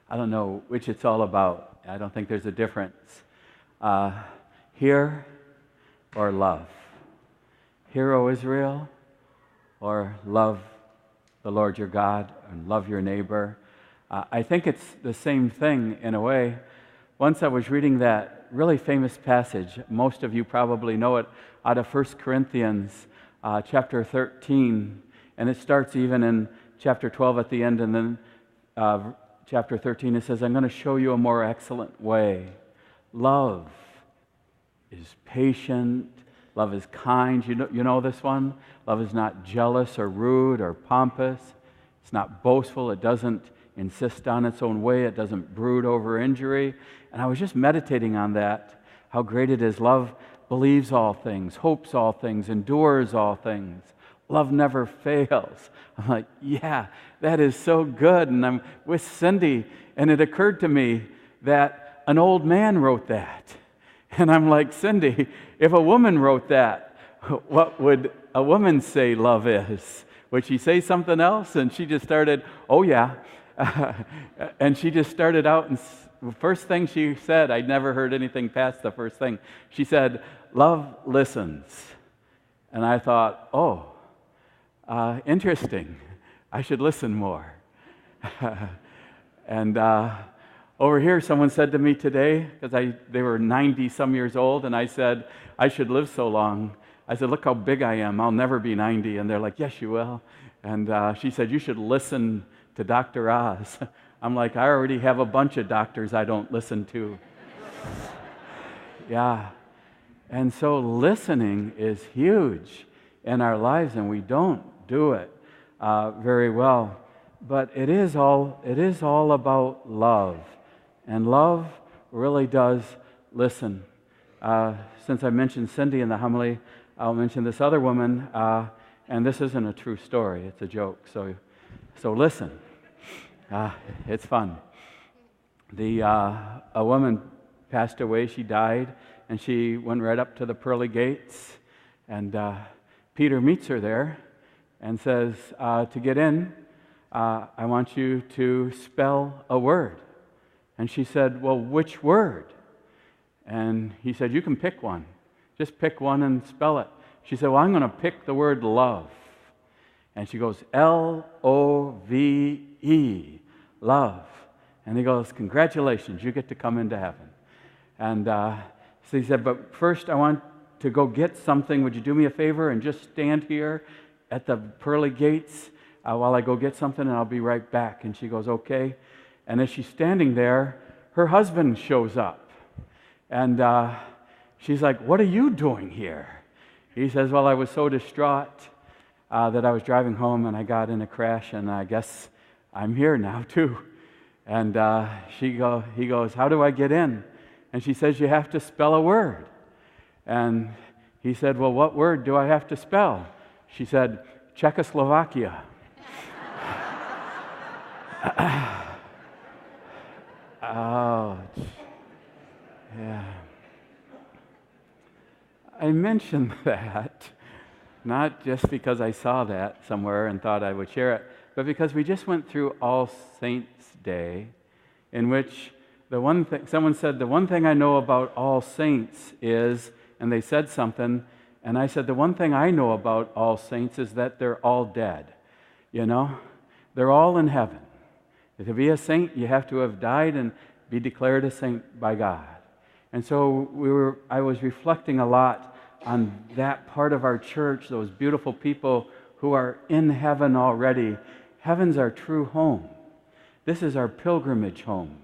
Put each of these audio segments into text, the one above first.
I don't know which it's all about. I don't think there's a difference. Hear or love? Hear, O Israel, or love the Lord your God and love your neighbor? I think it's the same thing in a way. Once I was reading that really famous passage, most of you probably know it, out of 1 Corinthians chapter 13, and it starts even in chapter 12 at the end, and then chapter 13 it says, I'm going to show you a more excellent way. Love is patient, love is kind. You know this one? Love is not jealous or rude or pompous. It's not boastful. It doesn't insist on its own way. It doesn't brood over injury. And I was just meditating on that, how great it is. Love believes all things, hopes all things, endures all things. Love never fails. I'm like, yeah, that is so good. And I'm with Cindy, and it occurred to me that an old man wrote that. And I'm like, Cindy, if a woman wrote that, what would a woman say love is? Would she say something else? And she just started, oh yeah. And she just started out, and the first thing she said, I'd never heard anything past the first thing. She said, love listens. And I thought, oh, interesting. I should listen more. And over here, someone said to me today, because they were 90-some years old, and I said, I should live so long. I said, look how big I am. I'll never be 90. And they're like, yes, you will. And she said, you should listen to Dr. Oz. I'm like, I already have a bunch of doctors I don't listen to. Yeah. And so listening is huge in our lives, and we don't do it very well. But it is all about love. And love really does listen. Since I mentioned Cindy in the homily, I'll mention this other woman, and this isn't a true story, it's a joke. So listen. It's fun. A woman passed away, she died, and she went right up to the pearly gates, and Peter meets her there and says, to get in, I want you to spell a word. And she said, well, which word? And he said, you can pick one. Just pick one and spell it. She said, well, I'm going to pick the word love. And she goes, L-O-V-E, love. And he goes, congratulations, you get to come into heaven. And so he said, but first I want to go get something. Would you do me a favor and just stand here at the pearly gates while I go get something, and I'll be right back. And she goes, okay. And as she's standing there, her husband shows up. And she's like, what are you doing here? He says, well, I was so distraught that I was driving home and I got in a crash, and I guess I'm here now too. And he goes, how do I get in? And she says, you have to spell a word. And he said, well, what word do I have to spell? She said, Czechoslovakia. Oh, yeah. I mentioned that, not just because I saw that somewhere and thought I would share it, but because we just went through All Saints' Day, in which someone said, the one thing I know about All Saints is, and they said something, and I said, the one thing I know about All Saints is that they're all dead. You know? They're all in heaven. To be a saint, you have to have died and be declared a saint by God. And so I was reflecting a lot on that part of our church, those beautiful people who are in heaven already. Heaven's our true home. This is our pilgrimage home.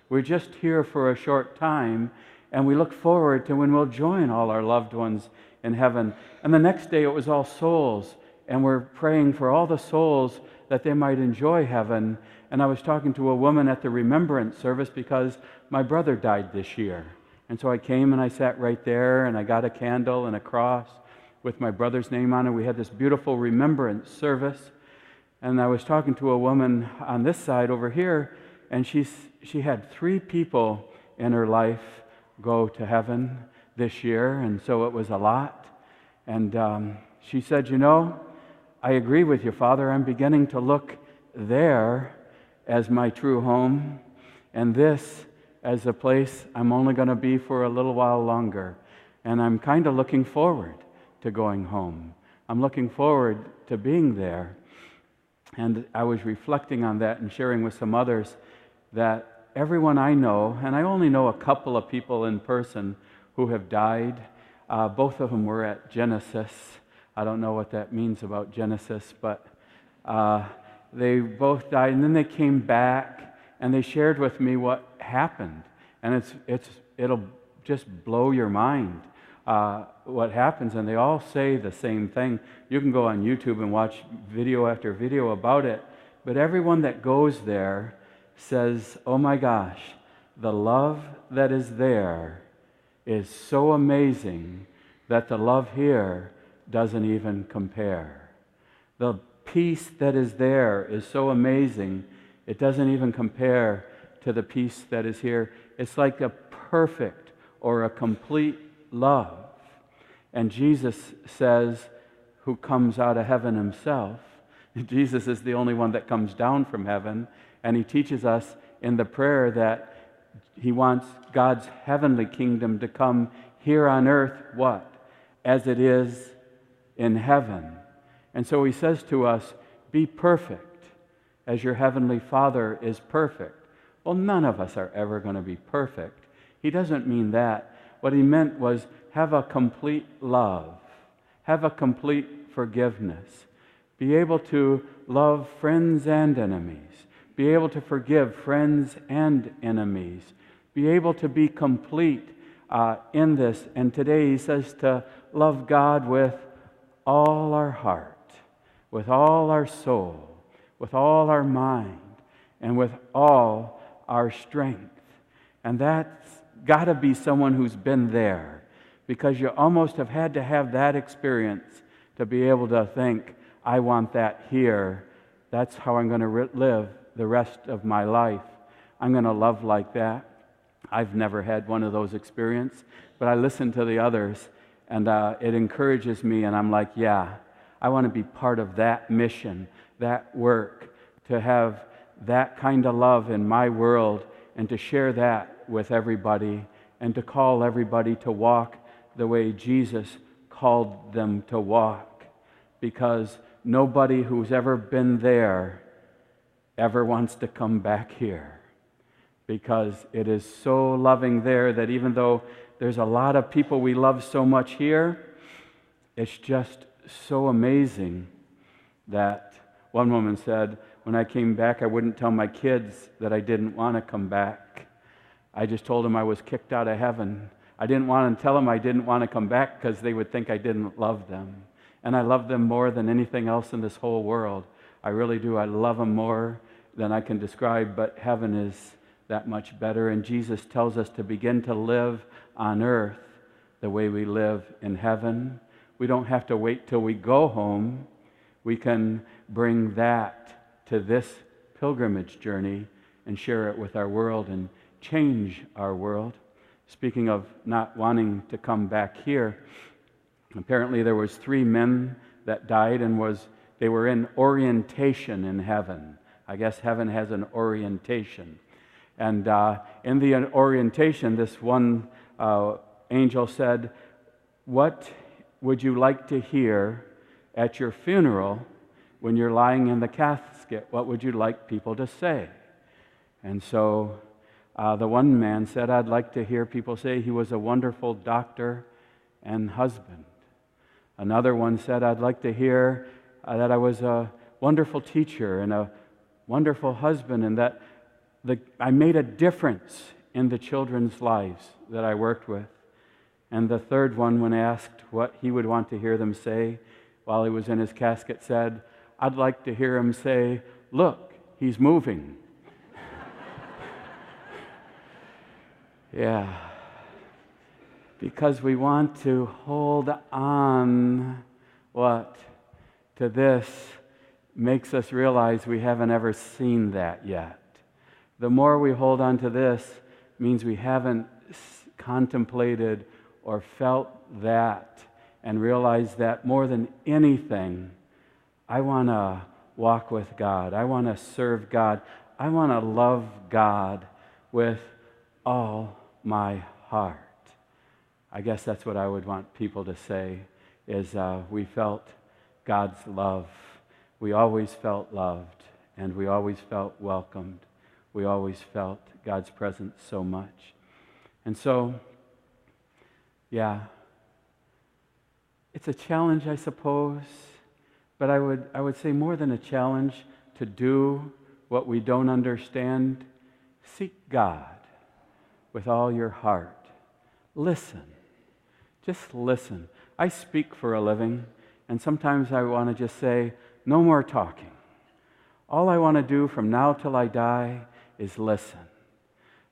We're just here for a short time, and we look forward to when we'll join all our loved ones in heaven. And the next day it was All Souls, and we're praying for all the souls that they might enjoy heaven. And I was talking to a woman at the remembrance service because my brother died this year. And so I came and I sat right there, and I got a candle and a cross with my brother's name on it. We had this beautiful remembrance service. And I was talking to a woman on this side over here, and she had 3 people in her life go to heaven this year, and so it was a lot. And she said, you know, I agree with you, Father. I'm beginning to look there as my true home. and this as a place I'm only going to be for a little while longer. And I'm kind of looking forward to going home. I'm looking forward to being there. And I was reflecting on that and sharing with some others that everyone I know, and I only know a couple of people in person who have died. Both of them were at Genesis. I don't know what that means about Genesis, but they both died, and then they came back and they shared with me what happened. And it'll just blow your mind what happens, and they all say the same thing. You can go on YouTube and watch video after video about it, but everyone that goes there says, oh my gosh, the love that is there is so amazing that the love here doesn't even compare. The peace that is there is so amazing, it doesn't even compare to the peace that is here. It's like a perfect or a complete love. And Jesus says, who comes out of heaven himself, Jesus is the only one that comes down from heaven, and he teaches us in the prayer that he wants God's heavenly kingdom to come here on earth, what? As it is in heaven. And so he says to us, be perfect as your heavenly Father is perfect. Well, none of us are ever going to be perfect. He doesn't mean that. What he meant was have a complete love, have a complete forgiveness, be able to love friends and enemies, be able to forgive friends and enemies, be able to be complete in this. And today he says to love God with all our heart, with all our soul, with all our mind, and with all our strength. And that's got to be someone who's been there, because you almost have had to have that experience to be able to think, I want that here. That's how I'm going to live the rest of my life. I'm going to love like that. I've never had one of those experiences, but I listen to the others, and it encourages me, and I'm like, yeah, I want to be part of that mission, that work, to have that kind of love in my world, and to share that with everybody, and to call everybody to walk the way Jesus called them to walk. Because nobody who's ever been there ever wants to come back here. Because it is so loving there that even though there's a lot of people we love so much here, it's just so amazing that one woman said, when I came back, I wouldn't tell my kids that I didn't want to come back. I just told them I was kicked out of heaven. I didn't want to tell them I didn't want to come back because they would think I didn't love them. And I love them more than anything else in this whole world. I really do. I love them more than I can describe, but heaven is that much better. And Jesus tells us to begin to live on earth the way we live in heaven. We don't have to wait till we go home. We can bring that to this pilgrimage journey and share it with our world and change our world. Speaking of not wanting to come back here, apparently there was 3 men that died, and they were in orientation in heaven. I guess heaven has an orientation. And in the orientation, this one angel said, what would you like to hear at your funeral when you're lying in the casket? What would you like people to say? And so the one man said, I'd like to hear people say he was a wonderful doctor and husband. Another one said, I'd like to hear that I was a wonderful teacher and a wonderful husband, and that I made a difference in the children's lives that I worked with. And the third one, when asked what he would want to hear them say while he was in his casket, said, I'd like to hear him say, look, he's moving. Yeah. Because we want to hold on, to this makes us realize we haven't ever seen that yet. The more we hold on to this means we haven't contemplated or felt that and realized that more than anything, I want to walk with God. I want to serve God. I want to love God with all my heart. I guess that's what I would want people to say, is we felt God's love. We always felt loved, and we always felt welcomed. We always felt God's presence so much. And so, yeah, it's a challenge, I suppose, but I would say more than a challenge to do what we don't understand. Seek God with all your heart. Listen. Just listen. I speak for a living, and sometimes I want to just say, no more talking. All I want to do from now till I die is listen.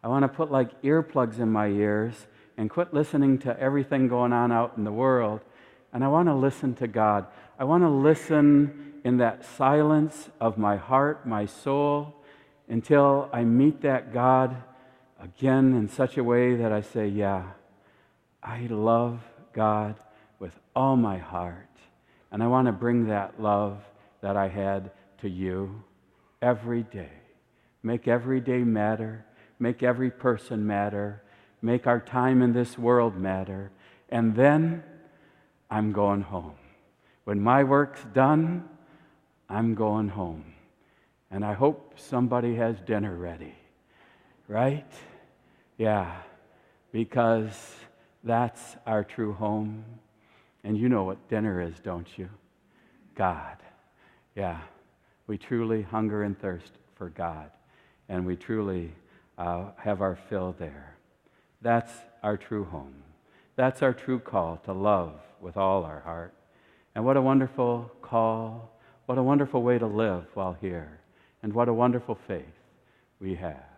I want to put like earplugs in my ears and quit listening to everything going on out in the world. And I want to listen to God. I want to listen in that silence of my heart, my soul, until I meet that God again in such a way that I say, yeah, I love God with all my heart. And I want to bring that love that I had to you every day. Make every day matter. Make every person matter. Make our time in this world matter. And then I'm going home. When my work's done, I'm going home. And I hope somebody has dinner ready. Right? Yeah. Because that's our true home. And you know what dinner is, don't you? God. Yeah. We truly hunger and thirst for God. And we truly have our fill there. That's our true home. That's our true call to love with all our heart. And what a wonderful call. What a wonderful way to live while here. And what a wonderful faith we have.